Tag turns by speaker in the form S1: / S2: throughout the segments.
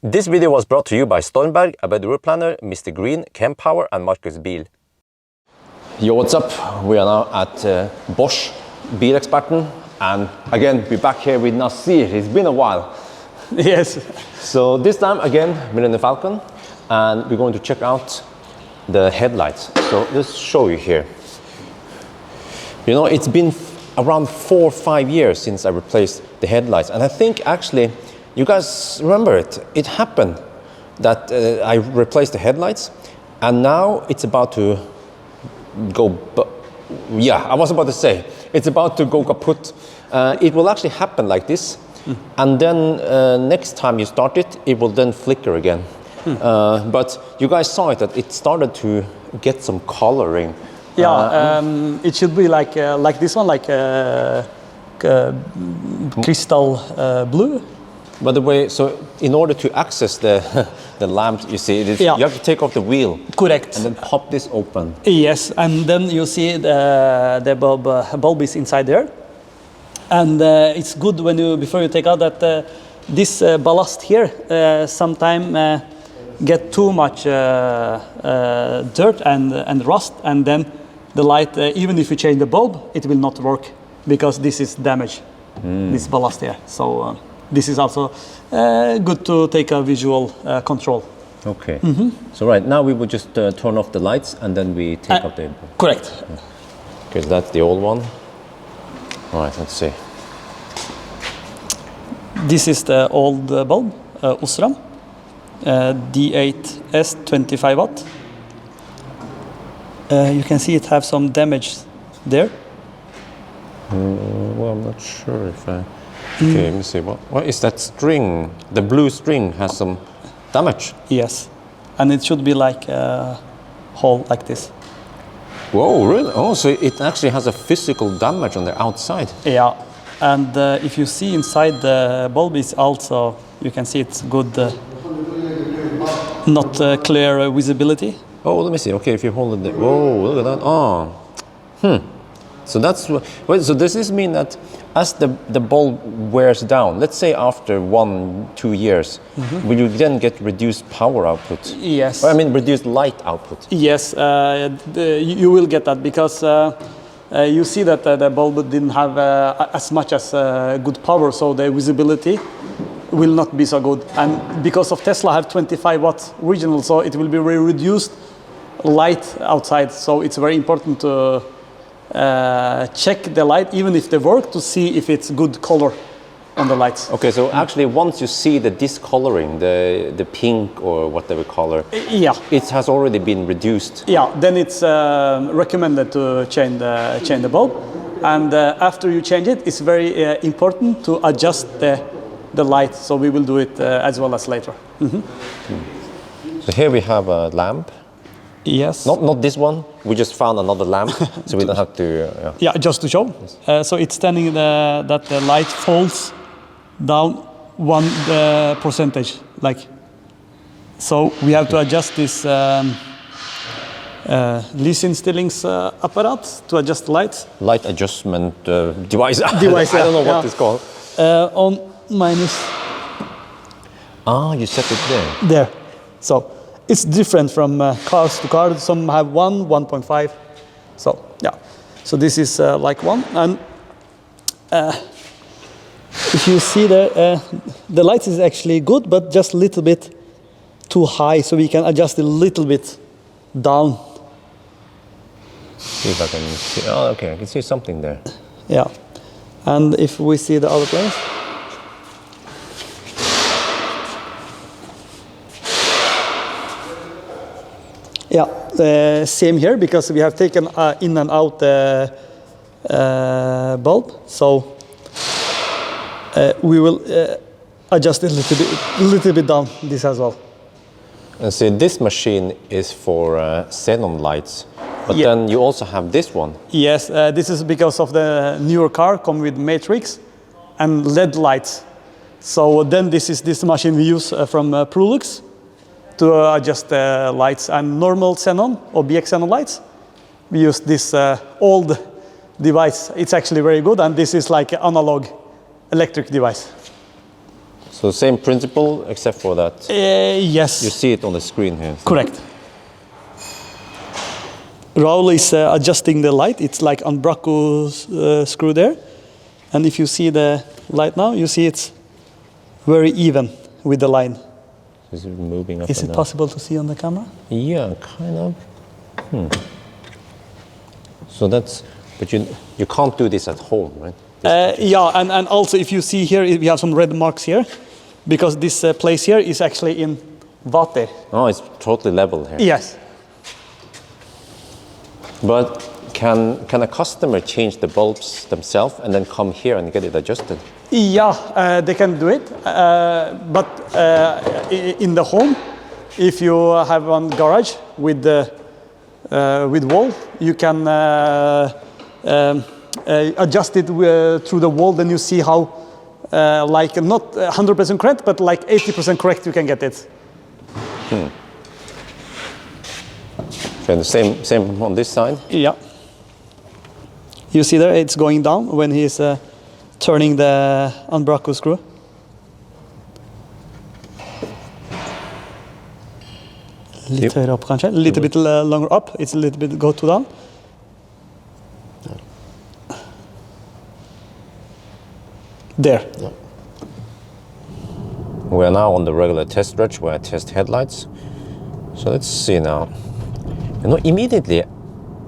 S1: This video was brought to you by Stormberg, ABRP planner, MisterGreen, Kempower and Marcus Bil. Yo, what's up? We are now at Bosch, Bilexperten, and again we're back here with Nasir. It's been a while.
S2: Yes.
S1: So this time again, Millennium Falcon, and we're going to check out the headlights. So let's show you here. You know, it's been around 4 or 5 years since I replaced the headlights, and I think actually you guys remember it. It happened that I replaced the headlights, and now it's about to go. Yeah, I was about to say it's about to go kaput. It will actually happen like this, and then next time you start it, it will then flicker again. But you guys saw it that it started to get some coloring.
S2: Yeah, it should be like this one, like crystal blue.
S1: By the way, so in order to access the lamps, you see, you have to take off the wheel.
S2: Correct.
S1: And then pop this open.
S2: Yes, and then you see the bulb is inside there. And it's good when before you take out that this ballast here sometimes get too much dirt and rust, and then the light, even if you change the bulb, it will not work because this is damaged, this ballast here. So this is also good to take a visual control.
S1: Okay. So right now we will just turn off the lights and then we take out the...
S2: Correct.
S1: Okay, so that's the old one. All right, let's see.
S2: This is the old bulb, Osram, D8S 25 watt. You can see it have some damage there.
S1: Well, I'm not sure if I... Okay, let me see. What is that string? The blue string has some damage.
S2: Yes, and it should be like a hole like this.
S1: Whoa, really? Oh, so it actually has a physical damage on the outside.
S2: Yeah, and if you see inside the bulb is also, you can see it's good, not clear visibility.
S1: Oh, let me see. Okay, if you hold it there. Whoa, look at that. Oh, So that's wait. So does this mean that as the bulb wears down, let's say after 1-2 years, will you then get reduced power output?
S2: Yes.
S1: Or, I mean, reduced light output.
S2: Yes, you will get that because you see that the bulb didn't have as much as good power, so the visibility will not be so good. And because of Tesla have 25 watts original, so it will be very reduced light outside. So it's very important to check the light, even if they work, to see if it's good color on the lights.
S1: Okay, so actually once you see the discoloring, the pink or whatever color, it has already been reduced.
S2: Yeah, then it's recommended to change the bulb. And after you change it, it's very important to adjust the light. So we will do it as well as later.
S1: So here we have a lamp.
S2: Yes.
S1: Not this one. We just found another lamp, so we don't have to.
S2: Yeah, just to show. So it's standing that the light falls down 1%, like. So we have to adjust this leasing stillings apparatus to adjust the lights.
S1: Light adjustment device.
S2: Device.
S1: I don't know what it's called.
S2: On minus.
S1: Ah, you set it there.
S2: There. So. It's different from cars to cars. Some have 1.5. So yeah. So this is like 1. And if you see the light is actually good, but just a little bit too high. So we can adjust it a little bit down.
S1: See if I can see. Oh, okay. I can see something there.
S2: Yeah. And if we see the other place. Yeah, same here because we have taken in and out the bulb, so we will adjust it a little bit down this as well.
S1: And see, this machine is for xenon lights, but then you also have this one.
S2: Yes, this is because of the newer car come with matrix and LED lights. So then this machine we use from Prolux to adjust the lights, and normal xenon or BX xenon lights. We use this old device. It's actually very good, and this is like an analog electric device.
S1: So So same principle, except for that
S2: Yes.
S1: you see it on the screen here.
S2: Correct. Raul is adjusting the light. It's like on Bracco's screw there. And if you see the light now, you see it's very even with the line.
S1: Is it moving up?
S2: Is it possible to see on the camera?
S1: Yeah, kind of. So that's, but you can't do this at home, right?
S2: Yeah, and also if you see here, we have some red marks here, because this place here is actually in water.
S1: Oh, it's totally level here.
S2: Yes.
S1: But can a customer change the bulbs themselves and then come here and get it adjusted?
S2: Yeah, they can do it, but in the home, if you have one garage with wall, you can adjust it through the wall. Then you see how, like not 100% correct, but like 80% correct, you can get it.
S1: And the same on this side?
S2: Yeah. You see there, it's going down when he's turning the Bracco screw. Litt høyere opp, kanskje. Little bit longer up. It's a little bit go to down. There.
S1: Yeah. We are now on the regular test stretch where I test headlights. So let's see now. You know, immediately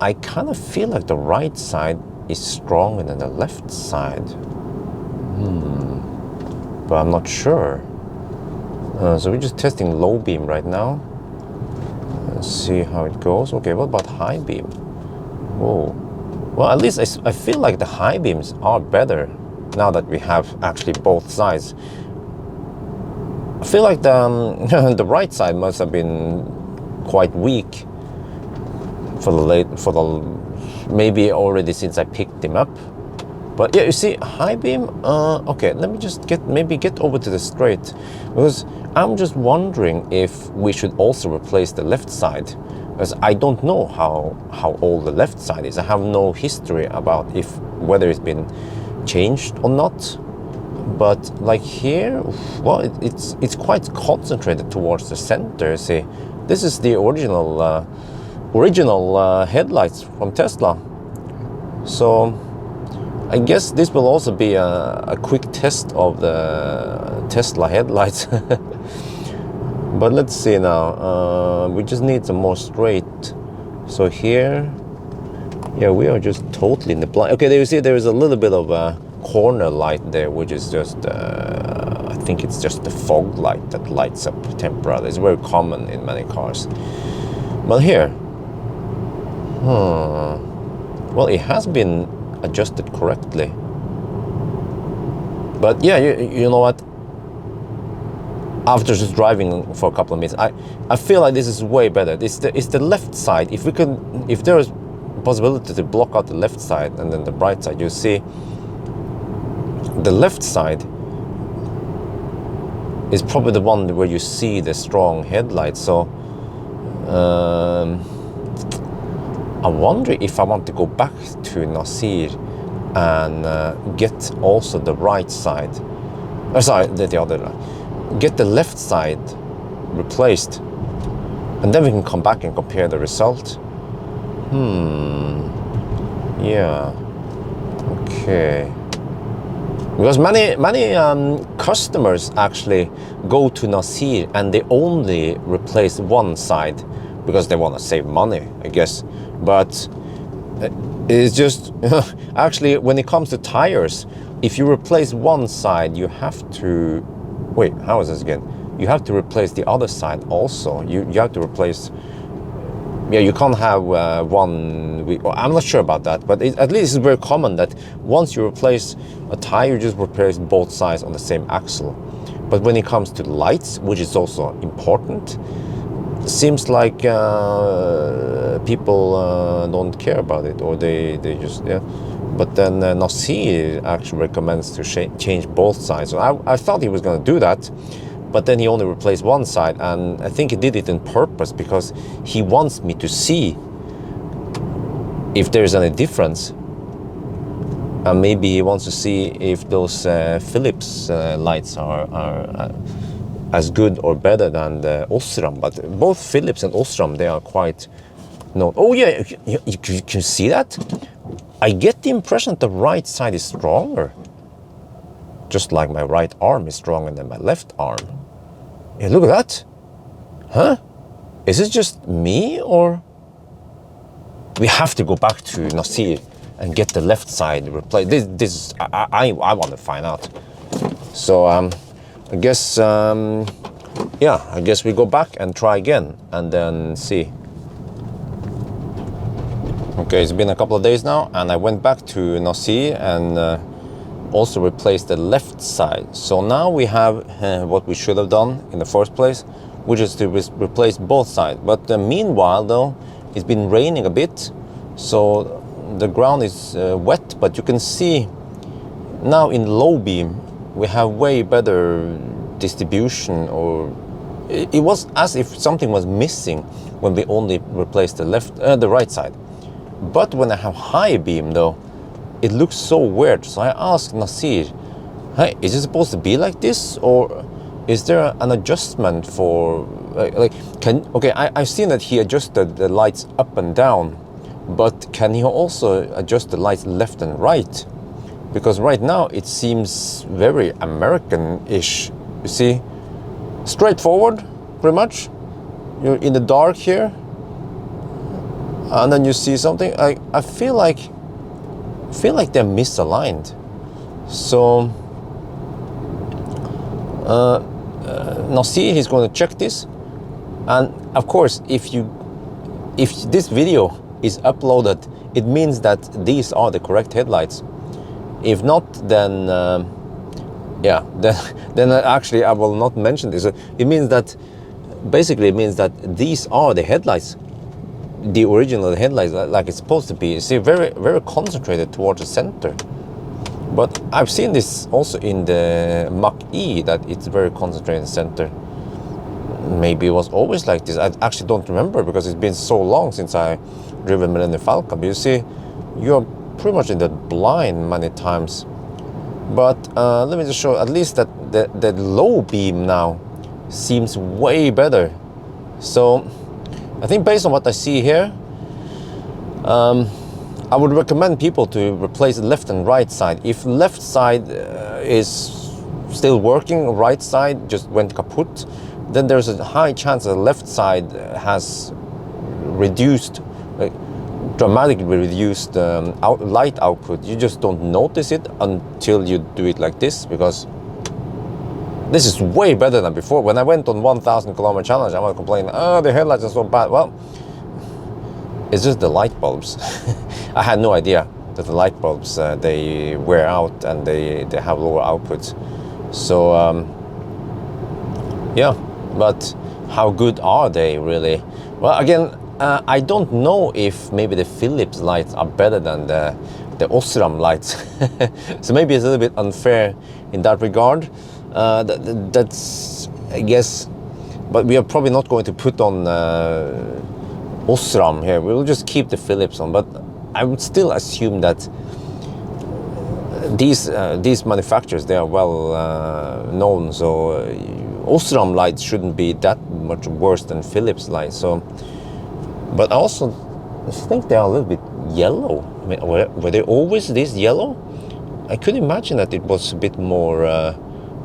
S1: I kind of feel like the right side is stronger than the left side. But I'm not sure. So we're just testing low beam right now. Let's see how it goes. Okay, what about high beam? Whoa. Well, at least I feel like the high beams are better now that we have actually both sides. I feel like the the right side must have been quite weak for the maybe already since I picked him up. But yeah, you see, high beam. Okay, let me just get over to the straight, because I'm just wondering if we should also replace the left side, because I don't know how old the left side is. I have no history about whether it's been changed or not. But like here, well, it's quite concentrated towards the center. See, this is the original headlights from Tesla. So I guess this will also be a quick test of the Tesla headlights. But let's see now. We just need some more straight. So here, yeah, we are just totally in the blind. Okay, there you see there is a little bit of a corner light there, which is just, I think it's just the fog light that lights up temporarily. It's very common in many cars. But here, well, it has been adjusted correctly. But yeah, you know what? After just driving for a couple of minutes, I feel like this is way better. It's the left side. If there is possibility to block out the left side and then the right side, you see the left side is probably the one where you see the strong headlights. So I wonder if I want to go back to Nasir and get also the right side. Sorry, the other line. Get the left side replaced, and then we can come back and compare the result. Yeah. Okay. Because many customers actually go to Nasir and they only replace one side because they want to save money, I guess. But it's just actually when it comes to tires, if you replace one side, you have to wait. How is this again? You have to replace the other side also. You have to replace. Yeah, you can't have one. I'm not sure about that, but at least it's very common that once you replace a tire, you just replace both sides on the same axle. But when it comes to lights, which is also important, it seems like people don't care about it, or they just, yeah. But then Nasir actually recommends to change both sides. So I thought he was going to do that. But then he only replaced one side, and I think he did it on purpose because he wants me to see if there's any difference. And maybe he wants to see if those Philips lights are as good or better than the Osram. But both Philips and Osram, they are quite known. Oh yeah, you can see that? I get the impression that the right side is stronger. Just like my right arm is stronger than my left arm. Yeah, look at that. Huh? Is it just me, or? We have to go back to Nasir and get the left side replaced. This I want to find out. So I guess yeah, I guess we go back and try again and then see. Okay, it's been a couple of days now, and I went back to Nasir and also replaced the left side. So now we have what we should have done in the first place, which is to replace both sides. But meanwhile, though, it's been raining a bit, so the ground is wet. But you can see now in low beam we have way better distribution, or it was as if something was missing when we only replaced the right side. But when I have high beam, though, it looks so weird. So I asked Nasir, hey, is it supposed to be like this, or is there an adjustment for I've seen that he adjusted the lights up and down, but can he also adjust the lights left and right? Because right now it seems very American-ish. You see, straightforward, pretty much. You're in the dark here, and then you see something. I feel like they're misaligned. So Nasir, he's going to check this, and of course, if this video is uploaded, it means that these are the correct headlights. If not, then yeah, then actually I will not mention this. It means that basically these are the headlights, the original headlights, like it's supposed to be. You see, very very concentrated towards the center. But I've seen this also in the Mach-E, that it's very concentrated in the center. Maybe it was always like this. I actually don't remember, because it's been so long since I driven Millennium Falcon. But you see, you're pretty much in the blind many times. But let me just show at least that the low beam now seems way better. So I think based on what I see here, I would recommend people to replace the left and right side. If left side is still working, right side just went kaput, then there's a high chance that the left side has reduced, dramatically reduced light output. You just don't notice it until you do it like this, because this is way better than before. When I went on 1,000 kilometer challenge, I was complaining, oh, the headlights are so bad. Well, it's just the light bulbs. I had no idea that the light bulbs, they wear out and they have lower outputs. So yeah, but how good are they really? Well, again, I don't know if maybe the Philips lights are better than the Osram lights. So maybe it's a little bit unfair in that regard. That's, I guess, but we are probably not going to put on Osram here. We'll just keep the Philips on, but I would still assume that these manufacturers, they are well known, so Osram lights shouldn't be that much worse than Philips lights. So, but I also think they are a little bit yellow. I mean, were they always this yellow? I could imagine that it was a bit more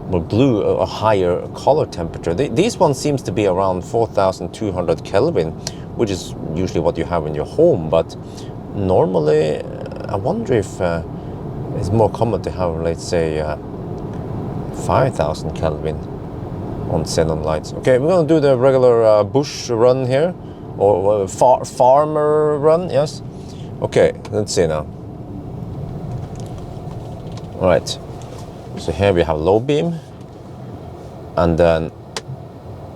S1: blue, a higher color temperature. These ones seems to be around 4,200 Kelvin, which is usually what you have in your home. But normally, I wonder if it's more common to have, let's say, 5,000 Kelvin on xenon lights. Okay, we're going to do the regular bush run here, or farmer run, yes? Okay, let's see now. All right, so here we have low beam, and then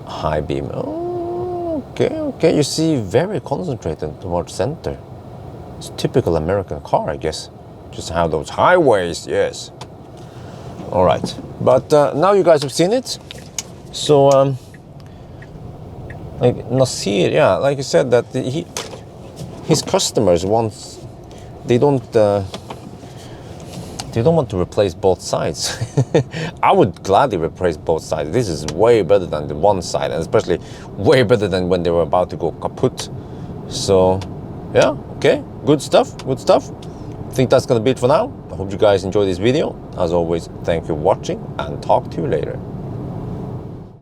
S1: high beam. Oh, okay, you see, very concentrated towards center. It's a typical American car, I guess. Just have those highways, yes. All right, but now you guys have seen it. So, like Nasir, yeah, like you said, that his customers want, they don't They don't want to replace both sides. I would gladly replace both sides. This is way better than the one side, and especially way better than when they were about to go kaput. So, yeah, okay, good stuff, good stuff. I think that's gonna be it for now. I hope you guys enjoyed this video. As always, thank you for watching, and talk to you later.